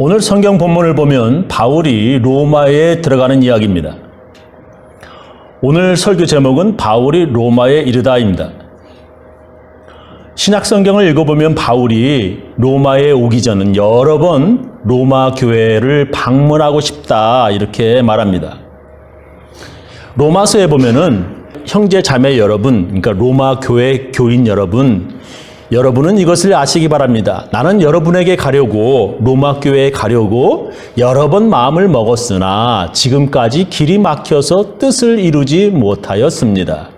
오늘 성경 본문을 보면 바울이 로마에 들어가는 이야기입니다. 오늘 설교 제목은 바울이 로마에 이르다입니다. 신약 성경을 읽어보면 바울이 로마에 오기 전은 여러 번 로마 교회를 방문하고 싶다 이렇게 말합니다. 로마서에 보면은 형제 자매 여러분, 그러니까 로마 교회 교인 여러분은 이것을 아시기 바랍니다. 나는 여러분에게 가려고, 로마 교회에 가려고 여러 번 마음을 먹었으나 지금까지 길이 막혀서 뜻을 이루지 못하였습니다.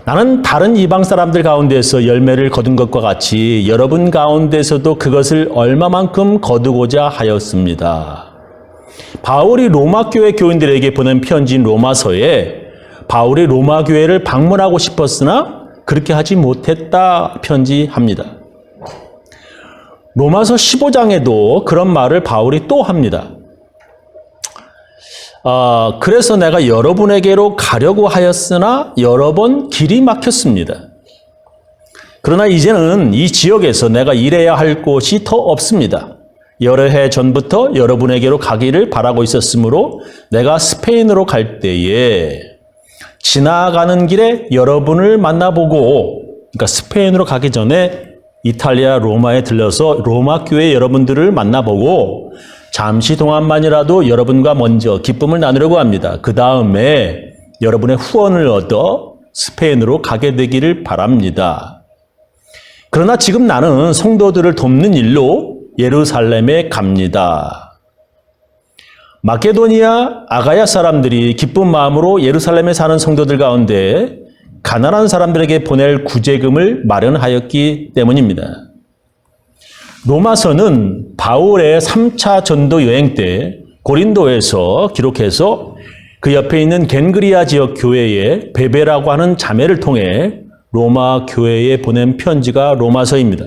나는 다른 이방 사람들 가운데서 열매를 거둔 것과 같이 여러분 가운데서도 그것을 얼마만큼 거두고자 하였습니다. 바울이 로마 교회 교인들에게 보낸 편지인 로마서에 바울이 로마 교회를 방문하고 싶었으나 그렇게 하지 못했다 편지합니다. 로마서 15장에도 그런 말을 바울이 또 합니다. 그래서 내가 여러분에게로 가려고 하였으나 여러 번 길이 막혔습니다. 그러나 이제는 이 지역에서 내가 일해야 할 곳이 더 없습니다. 여러 해 전부터 여러분에게로 가기를 바라고 있었으므로 내가 스페인으로 갈 때에 지나가는 길에 여러분을 만나보고, 그러니까 스페인으로 가기 전에 이탈리아 로마에 들려서 로마 교회 여러분들을 만나보고 잠시 동안만이라도 여러분과 먼저 기쁨을 나누려고 합니다. 그 다음에 여러분의 후원을 얻어 스페인으로 가게 되기를 바랍니다. 그러나 지금 나는 성도들을 돕는 일로 예루살렘에 갑니다. 마케도니아, 아가야 사람들이 기쁜 마음으로 예루살렘에 사는 성도들 가운데 가난한 사람들에게 보낼 구제금을 마련하였기 때문입니다. 로마서는 바울의 3차 전도 여행 때 고린도에서 기록해서 그 옆에 있는 겐그리아 지역 교회에 베베라고 하는 자매를 통해 로마 교회에 보낸 편지가 로마서입니다.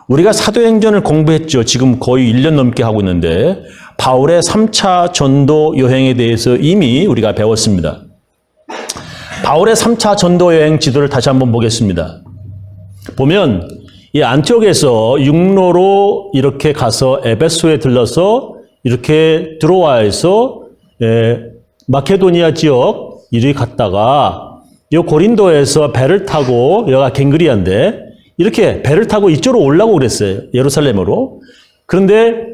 우리가 사도행전을 공부했죠. 지금 거의 1년 넘게 하고 있는데 바울의 3차 전도 여행에 대해서 이미 우리가 배웠습니다. 바울의 3차 전도 여행 지도를 다시 한번 보겠습니다. 보면 이 안티옥에서 육로로 이렇게 가서 에베소에 들러서 이렇게 들어와서 마케도니아 지역 이리 갔다가 이 고린도에서 배를 타고 여기가 겐그리아인데 이렇게 배를 타고 이쪽으로 올라오고 그랬어요. 예루살렘으로. 그런데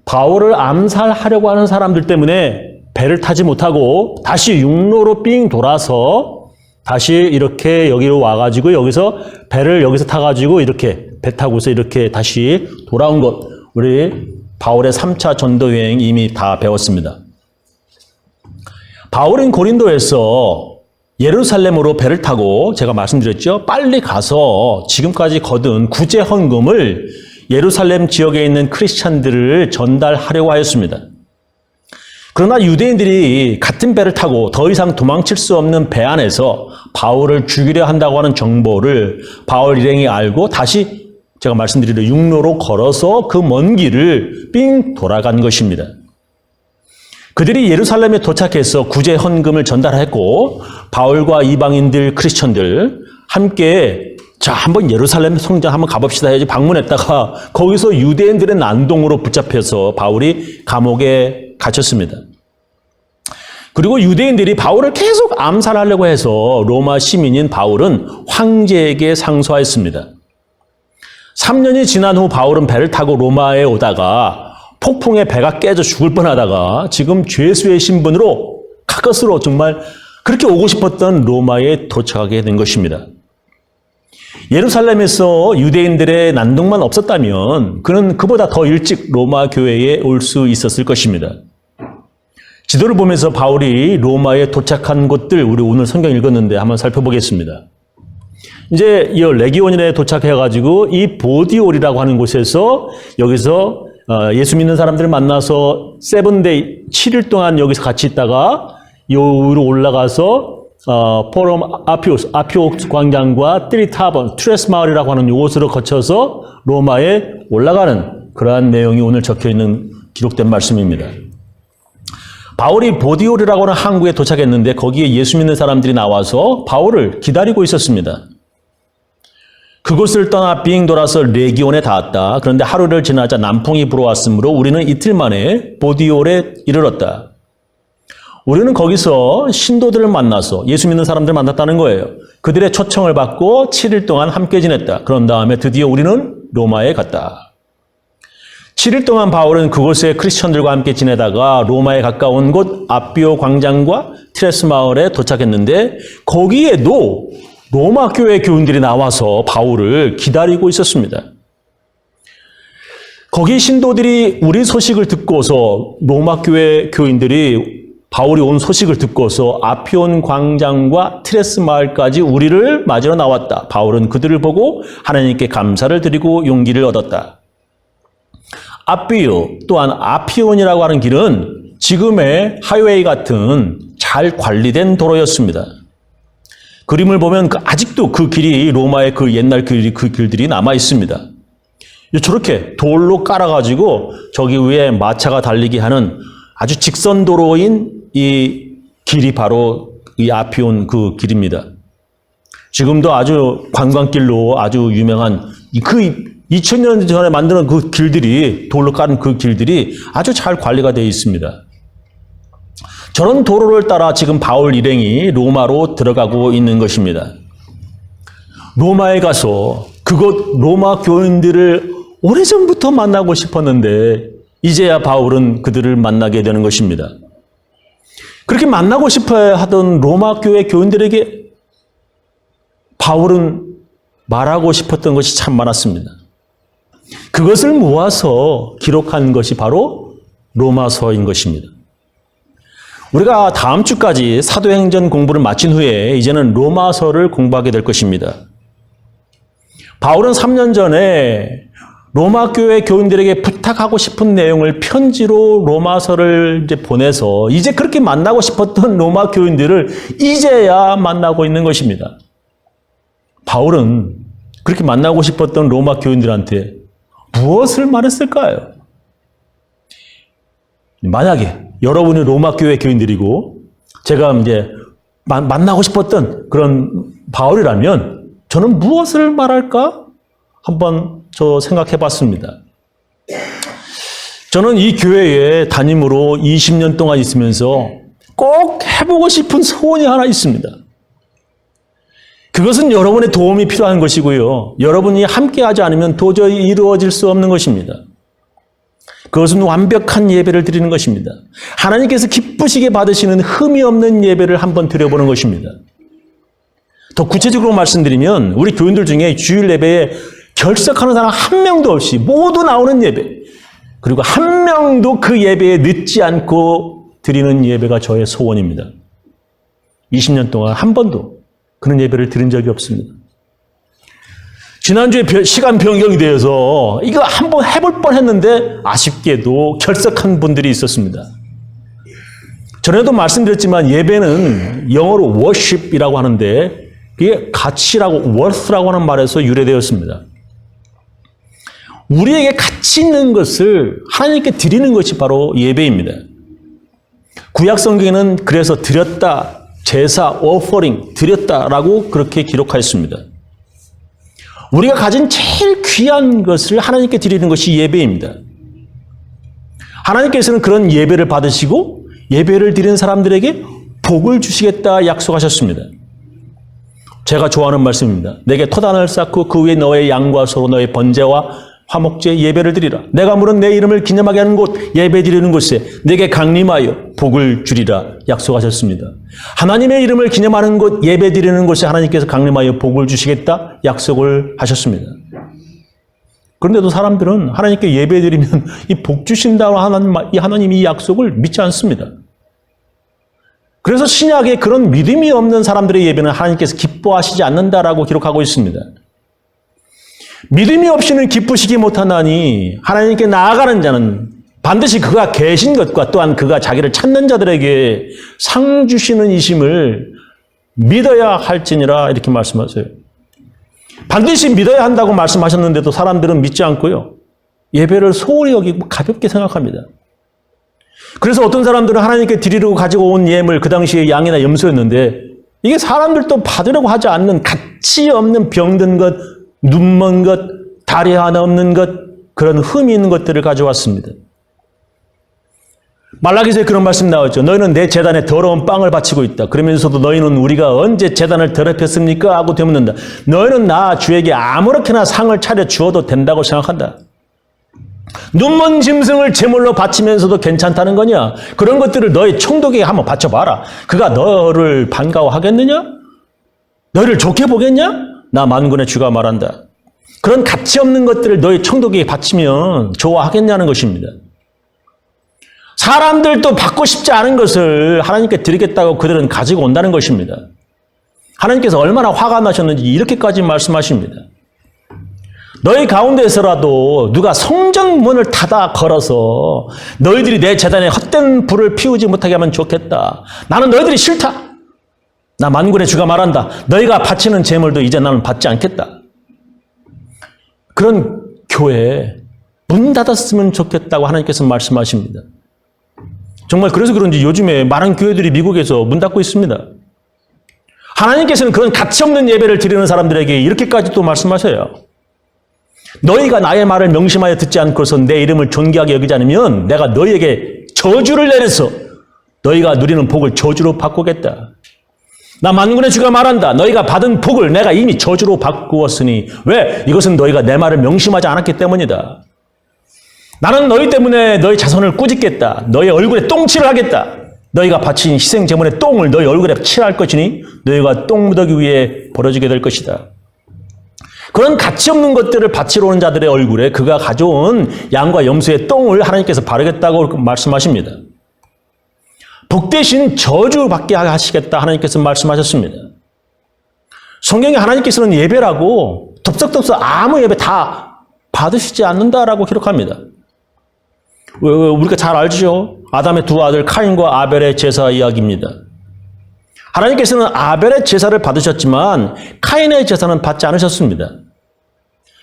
바울을 암살하려고 하는 사람들 때문에 배를 타지 못하고 다시 육로로 삥 돌아서 다시 이렇게 여기로 와가지고 여기서 배를 여기서 타가지고 이렇게 배 타고서 이렇게 다시 돌아온 것. 우리 바울의 3차 전도 여행 이미 다 배웠습니다. 바울은 고린도에서 예루살렘으로 배를 타고 제가 말씀드렸죠. 빨리 가서 지금까지 거둔 구제 헌금을 예루살렘 지역에 있는 크리스찬들을 전달하려고 하였습니다. 그러나 유대인들이 같은 배를 타고 더 이상 도망칠 수 없는 배 안에서 바울을 죽이려 한다고 하는 정보를 바울 일행이 알고 다시 제가 말씀드린 육로로 걸어서 그 먼 길을 삥 돌아간 것입니다. 그들이 예루살렘에 도착해서 구제 헌금을 전달했고 바울과 이방인들 크리스천들 함께 자 한번 예루살렘 성전 한번 가봅시다 해야지 방문했다가 거기서 유대인들의 난동으로 붙잡혀서 바울이 감옥에 갇혔습니다. 그리고 유대인들이 바울을 계속 암살하려고 해서 로마 시민인 바울은 황제에게 상소하였습니다. 3년이 지난 후 바울은 배를 타고 로마에 오다가 폭풍에 배가 깨져 죽을 뻔하다가 지금 죄수의 신분으로 가까스로 정말 그렇게 오고 싶었던 로마에 도착하게 된 것입니다. 예루살렘에서 유대인들의 난동만 없었다면 그는 그보다 더 일찍 로마 교회에 올 수 있었을 것입니다. 지도를 보면서 바울이 로마에 도착한 곳들 우리 오늘 성경 읽었는데 한번 살펴보겠습니다. 이제 이 레기오니에 도착해가지고 이 보디올이라고 하는 곳에서 여기서 예수 믿는 사람들을 만나서 세븐데이 7일 동안 여기서 같이 있다가 여기로 올라가서 포럼 아피오스 광장과 트리타번 트레스 마을이라고 하는 이곳으로 거쳐서 로마에 올라가는 그러한 내용이 오늘 적혀있는 기록된 말씀입니다. 바울이 보디올이라고 하는 항구에 도착했는데 거기에 예수 믿는 사람들이 나와서 바울을 기다리고 있었습니다. 그곳을 떠나 빙 돌아서 레기온에 닿았다. 그런데 하루를 지나자 남풍이 불어왔으므로 우리는 이틀 만에 보디올에 이르렀다. 우리는 거기서 신도들을 만나서 예수 믿는 사람들을 만났다는 거예요. 그들의 초청을 받고 7일 동안 함께 지냈다. 그런 다음에 드디어 우리는 로마에 갔다. 7일 동안 바울은 그곳에 크리스천들과 함께 지내다가 로마에 가까운 곳 아비오 광장과 티레스 마을에 도착했는데 거기에도 로마 교회 교인들이 나와서 바울을 기다리고 있었습니다. 거기 신도들이 우리 소식을 듣고서 로마 교회 교인들이 바울이 온 소식을 듣고서 아피온 광장과 티레스 마을까지 우리를 맞으러 나왔다. 바울은 그들을 보고 하나님께 감사를 드리고 용기를 얻었다. 아비오 또한 아피온이라고 하는 길은 지금의 하이웨이 같은 잘 관리된 도로였습니다. 그림을 보면 아직도 그 길이 로마의 그 옛날 그 길들이 남아 있습니다. 저렇게 돌로 깔아가지고 저기 위에 마차가 달리게 하는 아주 직선 도로인 이 길이 바로 이 아피온 그 길입니다. 지금도 아주 관광길로 아주 유명한 그 2000년 전에 만드는 그 길들이 돌로 깔은 그 길들이 아주 잘 관리가 되어 있습니다. 저런 도로를 따라 지금 바울 일행이 로마로 들어가고 있는 것입니다. 로마에 가서 그곳 로마 교인들을 오래전부터 만나고 싶었는데 이제야 바울은 그들을 만나게 되는 것입니다. 그렇게 만나고 싶어 하던 로마 교회 교인들에게 바울은 말하고 싶었던 것이 참 많았습니다. 그것을 모아서 기록한 것이 바로 로마서인 것입니다. 우리가 다음 주까지 사도행전 공부를 마친 후에 이제는 로마서를 공부하게 될 것입니다. 바울은 3년 전에 로마 교회 교인들에게 부탁하고 싶은 내용을 편지로 로마서를 이제 보내서 이제 그렇게 만나고 싶었던 로마 교인들을 이제야 만나고 있는 것입니다. 바울은 그렇게 만나고 싶었던 로마 교인들한테 무엇을 말했을까요? 만약에 여러분이 로마 교회 교인들이고 제가 이제 만나고 싶었던 그런 바울이라면 저는 무엇을 말할까? 한번 저 생각해 봤습니다. 저는 이 교회에 담임으로 20년 동안 있으면서 꼭 해보고 싶은 소원이 하나 있습니다. 그것은 여러분의 도움이 필요한 것이고요. 여러분이 함께하지 않으면 도저히 이루어질 수 없는 것입니다. 그것은 완벽한 예배를 드리는 것입니다. 하나님께서 기쁘시게 받으시는 흠이 없는 예배를 한번 드려보는 것입니다. 더 구체적으로 말씀드리면 우리 교인들 중에 주일 예배에 결석하는 사람 한 명도 없이 모두 나오는 예배, 그리고 한 명도 그 예배에 늦지 않고 드리는 예배가 저의 소원입니다. 20년 동안 한 번도 그런 예배를 드린 적이 없습니다. 지난주에 시간 변경이 되어서 이거 한번 해볼 뻔했는데 아쉽게도 결석한 분들이 있었습니다. 전에도 말씀드렸지만 예배는 영어로 worship이라고 하는데 그게 가치라고 worth라고 하는 말에서 유래되었습니다. 우리에게 가치 있는 것을 하나님께 드리는 것이 바로 예배입니다. 구약 성경에는 그래서 드렸다, 제사, offering, 드렸다라고 그렇게 기록하였습니다. 우리가 가진 제일 귀한 것을 하나님께 드리는 것이 예배입니다. 하나님께서는 그런 예배를 받으시고 예배를 드리는 사람들에게 복을 주시겠다 약속하셨습니다. 제가 좋아하는 말씀입니다. 내게 토단을 쌓고 그 위에 너의 양과 소로 너의 번제와 화목제 예배를 드리라. 내가 물은 내 이름을 기념하게 하는 곳 예배 드리는 곳에 내게 강림하여 복을 주리라 약속하셨습니다. 하나님의 이름을 기념하는 곳 예배 드리는 곳에 하나님께서 강림하여 복을 주시겠다 약속을 하셨습니다. 그런데도 사람들은 하나님께 예배 드리면 이 복 주신다고 하나님이 이 약속을 믿지 않습니다. 그래서 신약에 그런 믿음이 없는 사람들의 예배는 하나님께서 기뻐하시지 않는다라고 기록하고 있습니다. 믿음이 없이는 기쁘시기 못하나니 하나님께 나아가는 자는 반드시 그가 계신 것과 또한 그가 자기를 찾는 자들에게 상 주시는 이심을 믿어야 할지니라 이렇게 말씀하세요. 반드시 믿어야 한다고 말씀하셨는데도 사람들은 믿지 않고요. 예배를 소홀히 여기고 가볍게 생각합니다. 그래서 어떤 사람들은 하나님께 드리려고 가지고 온 예물, 그 당시에 양이나 염소였는데 이게 사람들도 받으려고 하지 않는 가치 없는 병든 것 눈먼 것, 다리 하나 없는 것, 그런 흠이 있는 것들을 가져왔습니다. 말라기서에 그런 말씀 나왔죠. 너희는 내 제단에 더러운 빵을 바치고 있다. 그러면서도 너희는 우리가 언제 제단을 더럽혔습니까? 하고 되묻는다. 너희는 나 주에게 아무렇게나 상을 차려 주어도 된다고 생각한다. 눈먼 짐승을 제물로 바치면서도 괜찮다는 거냐? 그런 것들을 너희 총독에게 한번 바쳐봐라. 그가 너를 반가워하겠느냐? 너희를 좋게 보겠냐? 나 만군의 주가 말한다. 그런 가치 없는 것들을 너희 총독에게 바치면 좋아하겠냐는 것입니다. 사람들도 받고 싶지 않은 것을 하나님께 드리겠다고 그들은 가지고 온다는 것입니다. 하나님께서 얼마나 화가 나셨는지 이렇게까지 말씀하십니다. 너희 가운데서라도 누가 성전 문을 닫아 걸어서 너희들이 내 제단에 헛된 불을 피우지 못하게 하면 좋겠다. 나는 너희들이 싫다. 나 만군의 주가 말한다. 너희가 바치는 제물도 이제 나는 받지 않겠다. 그런 교회에 문 닫았으면 좋겠다고 하나님께서 말씀하십니다. 정말 그래서 그런지 요즘에 많은 교회들이 미국에서 문 닫고 있습니다. 하나님께서는 그런 가치 없는 예배를 드리는 사람들에게 이렇게까지 또 말씀하셔요. 너희가 나의 말을 명심하여 듣지 않고서 내 이름을 존귀하게 여기지 않으면 내가 너희에게 저주를 내려서 너희가 누리는 복을 저주로 바꾸겠다. 나 만군의 주가 말한다. 너희가 받은 복을 내가 이미 저주로 바꾸었으니 왜? 이것은 너희가 내 말을 명심하지 않았기 때문이다. 나는 너희 때문에 너희 자손을 꾸짖겠다. 너희 얼굴에 똥칠을 하겠다. 너희가 바친 희생 제물의 똥을 너희 얼굴에 칠할 것이니 너희가 똥무더기 위에 벌어지게 될 것이다. 그런 가치 없는 것들을 바치러 오는 자들의 얼굴에 그가 가져온 양과 염소의 똥을 하나님께서 바르겠다고 말씀하십니다. 복 대신 저주받게 하시겠다 하나님께서 말씀하셨습니다. 성경에 하나님께서는 예배라고 덥석덥석 아무 예배 다 받으시지 않는다라고 기록합니다. 우리가 잘 알죠? 아담의 두 아들 카인과 아벨의 제사 이야기입니다. 하나님께서는 아벨의 제사를 받으셨지만 카인의 제사는 받지 않으셨습니다.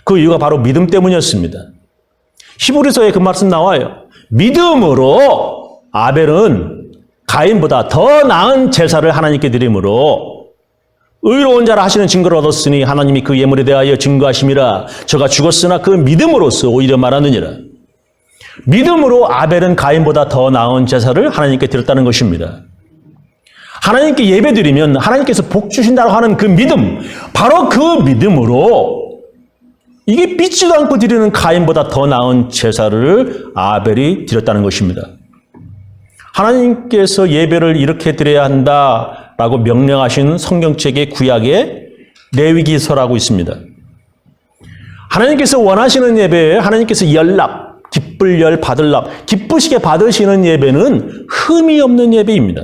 그 이유가 바로 믿음 때문이었습니다. 히브리서에 그 말씀 나와요. 믿음으로 아벨은 가인보다 더 나은 제사를 하나님께 드림으로 의로운 자라 하시는 증거를 얻었으니 하나님이 그 예물에 대하여 증거하심이라. 저가 죽었으나 그 믿음으로써 오히려 말하느니라. 믿음으로 아벨은 가인보다 더 나은 제사를 하나님께 드렸다는 것입니다. 하나님께 예배드리면 하나님께서 복 주신다고 하는 그 믿음, 바로 그 믿음으로 이게 삐지도 않고 드리는 가인보다 더 나은 제사를 아벨이 드렸다는 것입니다. 하나님께서 예배를 이렇게 드려야 한다라고 명령하신 성경책의 구약에 레위기서라고 있습니다. 하나님께서 원하시는 예배에 하나님께서 연락, 기쁠 열 받을 납, 기쁘시게 받으시는 예배는 흠이 없는 예배입니다.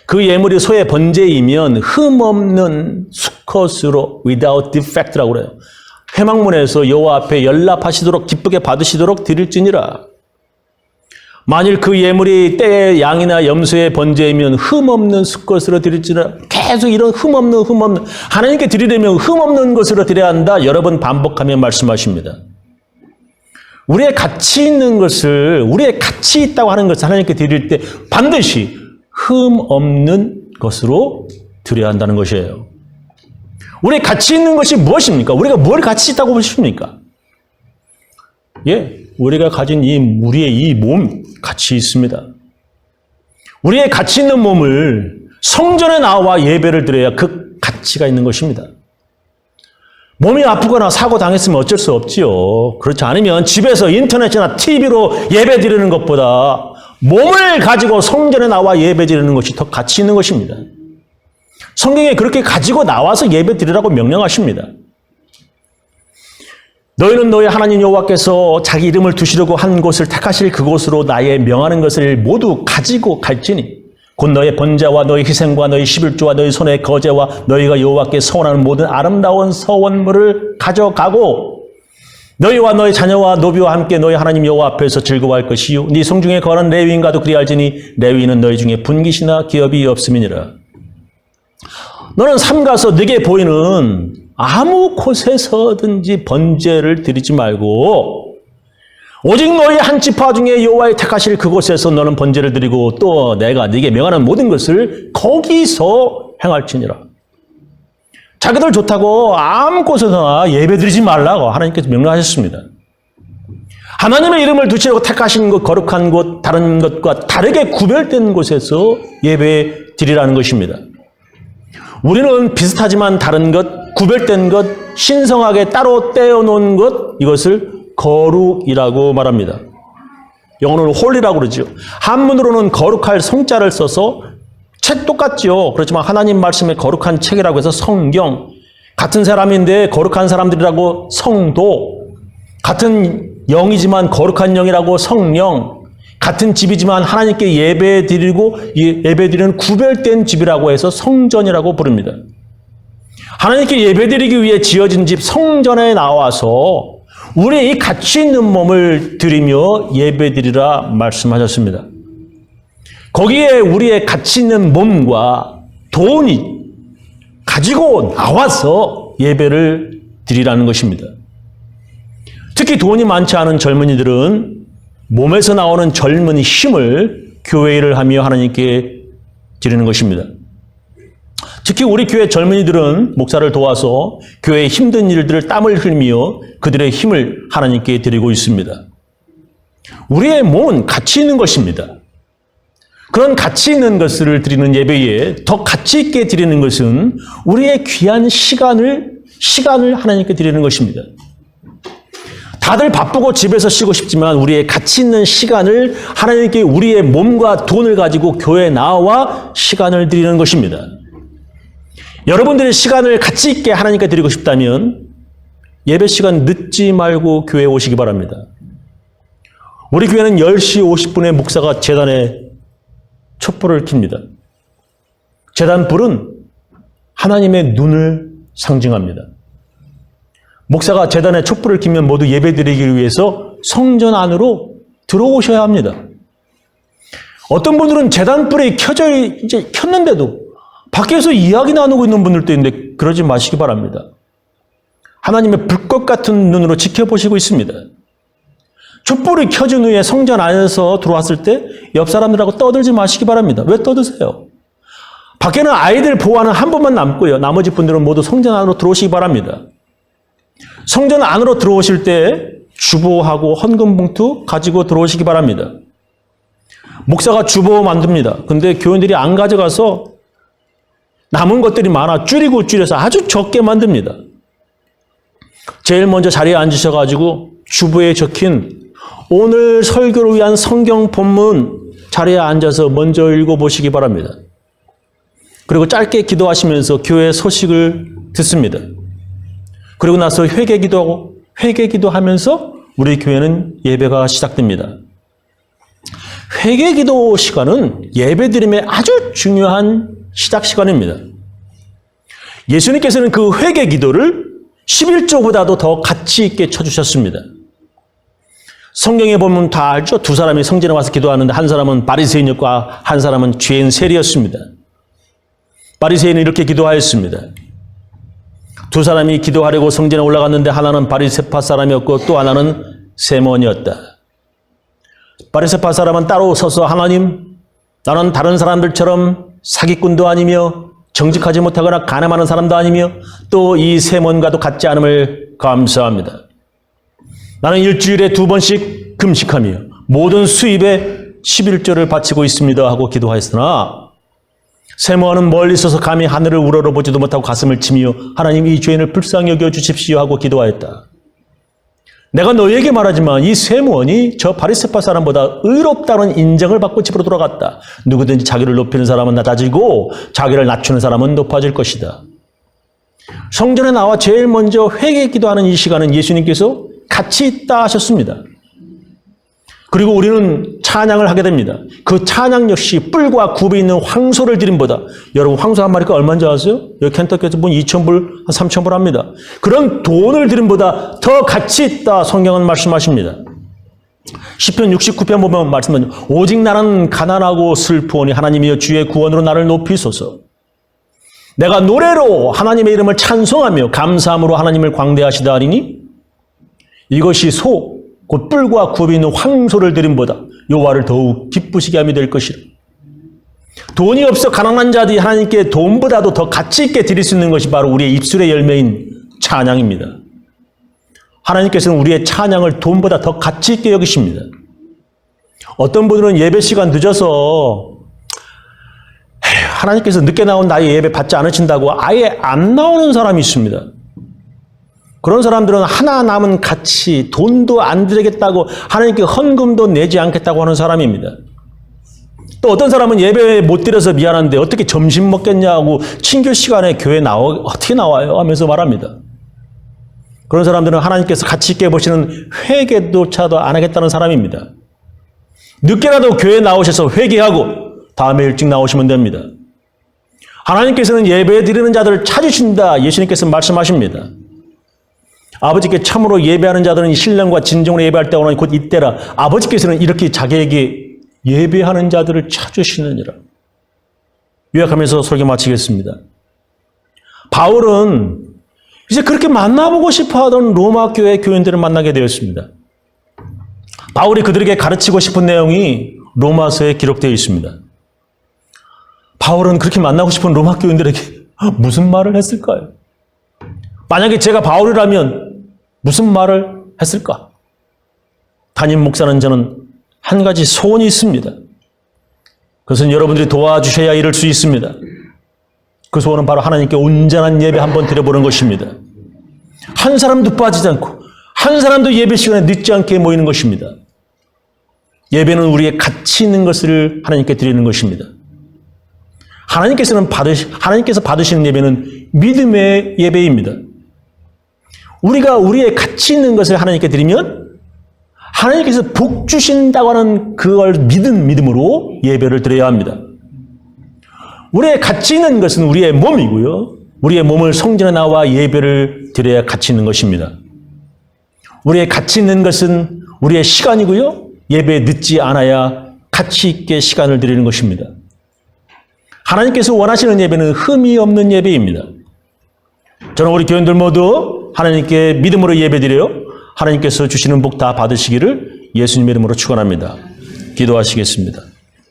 그 예물이 소의 번제이면 흠 없는 수컷으로 without defect라고 그래요. 회막문에서 여호와 앞에 연락하시도록 기쁘게 받으시도록 드릴지니라. 만일 그 예물이 때의 양이나 염소의 번제이면 흠 없는 수컷으로 드릴지니라. 계속 이런 흠 없는 하나님께 드리려면 흠 없는 것으로 드려야 한다. 여러 번 반복하며 말씀하십니다. 우리의 가치 있는 것을, 우리의 가치 있다고 하는 것을 하나님께 드릴 때 반드시 흠 없는 것으로 드려야 한다는 것이에요. 우리의 가치 있는 것이 무엇입니까? 우리가 뭘 가치 있다고 보십니까? 예, 우리가 가진 우리의 이 몸 가치 있습니다. 우리의 가치 있는 몸을 성전에 나와 예배를 드려야 그 가치가 있는 것입니다. 몸이 아프거나 사고 당했으면 어쩔 수 없지요. 그렇지 않으면 집에서 인터넷이나 TV로 예배 드리는 것보다 몸을 가지고 성전에 나와 예배 드리는 것이 더 가치 있는 것입니다. 성경에 그렇게 가지고 나와서 예배 드리라고 명령하십니다. 너희는 너희 하나님 여호와께서 자기 이름을 두시려고 한 곳을 택하실 그곳으로 나의 명하는 것을 모두 가지고 갈지니 곧 너의 번제와 너의 희생과 너의 11조와 너희 손의 거제와 너희가 여호와께 서원하는 모든 아름다운 서원물을 가져가고 너희와 너희 자녀와 노비와 함께 너희 하나님 여호와 앞에서 즐거워할 것이요 네 성중에 거하는 레위인과도 그리할지니 레위인은 너희 중에 분깃이나 기업이 없음이니라. 너는 삼가서 네게 보이는 아무 곳에서든지 번제를 드리지 말고 오직 너희 한 지파 중에 여호와의 택하실 그곳에서 너는 번제를 드리고 또 내가 네게 명하는 모든 것을 거기서 행할지니라. 자기들 좋다고 아무 곳에서나 예배드리지 말라고 하나님께서 명령하셨습니다. 하나님의 이름을 두시려고 택하신 것, 거룩한 곳, 다른 것과 다르게 구별된 곳에서 예배 드리라는 것입니다. 우리는 비슷하지만 다른 것, 구별된 것, 신성하게 따로 떼어놓은 것, 이것을 거룩이라고 말합니다. 영어로는 홀리라고 그러죠. 한문으로는 거룩할 성자를 써서 책 똑같죠. 그렇지만 하나님 말씀의 거룩한 책이라고 해서 성경, 같은 사람인데 거룩한 사람들이라고 성도, 같은 영이지만 거룩한 영이라고 성령, 같은 집이지만 하나님께 예배드리고 예배드리는 구별된 집이라고 해서 성전이라고 부릅니다. 하나님께 예배드리기 위해 지어진 집 성전에 나와서 우리의 이 가치 있는 몸을 드리며 예배드리라 말씀하셨습니다. 거기에 우리의 가치 있는 몸과 돈이 가지고 나와서 예배를 드리라는 것입니다. 특히 돈이 많지 않은 젊은이들은 몸에서 나오는 젊은 힘을 교회 일을 하며 하나님께 드리는 것입니다. 특히 우리 교회 젊은이들은 목사를 도와서 교회의 힘든 일들을 땀을 흘리며 그들의 힘을 하나님께 드리고 있습니다. 우리의 몸은 가치 있는 것입니다. 그런 가치 있는 것을 드리는 예배에 더 가치 있게 드리는 것은 우리의 귀한 시간을 하나님께 드리는 것입니다. 다들 바쁘고 집에서 쉬고 싶지만 우리의 가치 있는 시간을 하나님께 우리의 몸과 돈을 가지고 교회에 나와 시간을 드리는 것입니다. 여러분들의 시간을 가치 있게 하나님께 드리고 싶다면 예배 시간 늦지 말고 교회에 오시기 바랍니다. 우리 교회는 10시 50분에 목사가 제단에 촛불을 켭니다. 제단 불은 하나님의 눈을 상징합니다. 목사가 제단에 촛불을 켜면 모두 예배드리기 위해서 성전 안으로 들어오셔야 합니다. 어떤 분들은 제단불이 이제 켰는데도 밖에서 이야기 나누고 있는 분들도 있는데 그러지 마시기 바랍니다. 하나님의 불꽃 같은 눈으로 지켜보시고 있습니다. 촛불이 켜진 후에 성전 안에서 들어왔을 때 옆 사람들하고 떠들지 마시기 바랍니다. 왜 떠드세요? 밖에는 아이들 보호하는 한 분만 남고요. 나머지 분들은 모두 성전 안으로 들어오시기 바랍니다. 성전 안으로 들어오실 때 주보하고 헌금 봉투 가지고 들어오시기 바랍니다. 목사가 주보 만듭니다. 근데 교인들이 안 가져가서 남은 것들이 많아 줄여서 아주 적게 만듭니다. 제일 먼저 자리에 앉으셔가지고 주보에 적힌 오늘 설교를 위한 성경 본문 자리에 앉아서 먼저 읽어보시기 바랍니다. 그리고 짧게 기도하시면서 교회 소식을 듣습니다. 그리고 나서 회개 기도하면서 우리 교회는 예배가 시작됩니다. 회개 기도 시간은 예배드림의 아주 중요한 시작 시간입니다. 예수님께서는 그 회개 기도를 11조보다도 더 가치 있게 쳐주셨습니다. 성경에 보면 다 알죠? 두 사람이 성전에 와서 기도하는데 한 사람은 바리새인이었고 한 사람은 죄인 세리였습니다. 바리새인은 이렇게 기도하였습니다. 두 사람이 기도하려고 성전에 올라갔는데 하나는 바리새파 사람이었고 또 하나는 세몬이었다. 바리새파 사람은 따로 서서 하나님, 나는 다른 사람들처럼 사기꾼도 아니며 정직하지 못하거나 가늠하는 사람도 아니며 또 이 세몬과도 같지 않음을 감사합니다. 나는 일주일에 2번씩 금식하며 모든 수입에 11조를 바치고 있습니다 하고 기도하였으나 세모아는 멀리 서서 감히 하늘을 우러러보지도 못하고 가슴을 치며 하나님 이 죄인을 불쌍히 여겨 주십시오 하고 기도하였다. 내가 너희에게 말하지만 이 세모원이 저 바리새파 사람보다 의롭다는 인정을 받고 집으로 돌아갔다. 누구든지 자기를 높이는 사람은 낮아지고 자기를 낮추는 사람은 높아질 것이다. 성전에 나와 제일 먼저 회개 기도하는 이 시간은 예수님께서 가치 있다 하셨습니다. 그리고 우리는 찬양을 하게 됩니다. 그 찬양 역시 뿔과 굽이 있는 황소를 드림보다, 여러분 황소 한 마리가 얼마인지 아세요? 여기 켄터키에서 보면 2,000불, 한 3,000불 합니다. 그런 돈을 드림보다 더 가치 있다 성경은 말씀하십니다. 시편 69편 보면 말씀하죠. 오직 나는 가난하고 슬프오니 하나님이여 주의 구원으로 나를 높이소서. 내가 노래로 하나님의 이름을 찬송하며 감사함으로 하나님을 광대하시다 하리니 이것이 곧 뿔과 굽이 있는 황소를 드림보다 여호와를 더욱 기쁘시게 함이 될 것이라. 돈이 없어 가난한 자들이 하나님께 돈보다도 더 가치 있게 드릴 수 있는 것이 바로 우리의 입술의 열매인 찬양입니다. 하나님께서는 우리의 찬양을 돈보다 더 가치 있게 여기십니다. 어떤 분들은 예배 시간 늦어서 하나님께서 늦게 나온 나의 예배 받지 않으신다고 아예 안 나오는 사람이 있습니다. 그런 사람들은 하나 남은 가치, 돈도 안 드리겠다고 하나님께 헌금도 내지 않겠다고 하는 사람입니다. 또 어떤 사람은 예배 못 드려서 미안한데 어떻게 점심 먹겠냐고 친교 시간에 교회 어떻게 나와요? 하면서 말합니다. 그런 사람들은 하나님께서 가치 있게 보시는 회개조차도 안 하겠다는 사람입니다. 늦게라도 교회 나오셔서 회개하고 다음에 일찍 나오시면 됩니다. 하나님께서는 예배 드리는 자들을 찾으신다. 예수님께서 말씀하십니다. 아버지께 참으로 예배하는 자들은 신령과 진정으로 예배할 때 오는 곧 이때라. 아버지께서는 이렇게 자기에게 예배하는 자들을 찾으시느니라. 요약하면서 설교 마치겠습니다. 바울은 이제 그렇게 만나보고 싶어하던 로마 교회 교인들을 만나게 되었습니다. 바울이 그들에게 가르치고 싶은 내용이 로마서에 기록되어 있습니다. 바울은 그렇게 만나고 싶은 로마 교인들에게 무슨 말을 했을까요? 만약에 제가 바울이라면 무슨 말을 했을까? 담임 목사는 저는 한 가지 소원이 있습니다. 그것은 여러분들이 도와주셔야 이룰 수 있습니다. 그 소원은 바로 하나님께 온전한 예배 한번 드려보는 것입니다. 한 사람도 빠지지 않고 한 사람도 예배 시간에 늦지 않게 모이는 것입니다. 예배는 우리의 가치 있는 것을 하나님께 드리는 것입니다. 하나님께서 받으시는 예배는 믿음의 예배입니다. 우리가 우리의 가치 있는 것을 하나님께 드리면 하나님께서 복 주신다고 하는 그걸 믿음으로 예배를 드려야 합니다. 우리의 가치 있는 것은 우리의 몸이고요. 우리의 몸을 성전에 나와 예배를 드려야 가치 있는 것입니다. 우리의 가치 있는 것은 우리의 시간이고요. 예배에 늦지 않아야 가치 있게 시간을 드리는 것입니다. 하나님께서 원하시는 예배는 흠이 없는 예배입니다. 저는 우리 교인들 모두 하나님께 믿음으로 예배드려요. 하나님께서 주시는 복 다 받으시기를 예수님의 이름으로 축원합니다. 기도하시겠습니다.